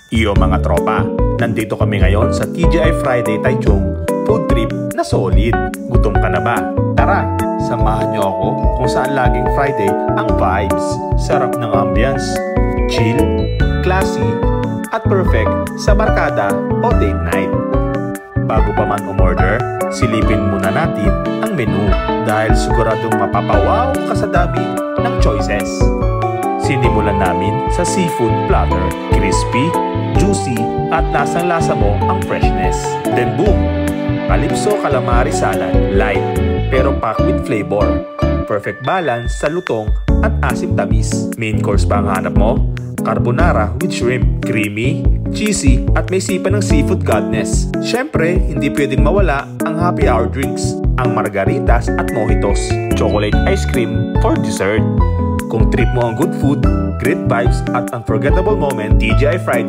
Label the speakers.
Speaker 1: Iyo mga tropa, nandito kami ngayon sa TGI Friday Taichung food trip na solid. Gutom ka na ba? Tara, samahan niyo ako kung saan laging Friday ang vibes. Sarap ng ambience, chill, classy, at perfect sa barkada o date night. Bago pa man umorder, silipin muna natin ang menu dahil siguradong mapapawaw ka sa dami ng choices. Sinimulan namin sa seafood platter, crispy, juicy at lasang-lasa mo ang freshness. Then boom! Calypso calamari salad, light pero packed with flavor. Perfect balance sa lutong at asim-tamis. Main course ba ang hanap mo? Carbonara with shrimp, creamy, cheesy at may sipa ng seafood goodness. Syempre, hindi pwedeng mawala ang happy hour drinks, ang margaritas at mojitos, chocolate ice cream for dessert. Kung trip mo ang good food, great vibes at unforgettable moment, TGI Friday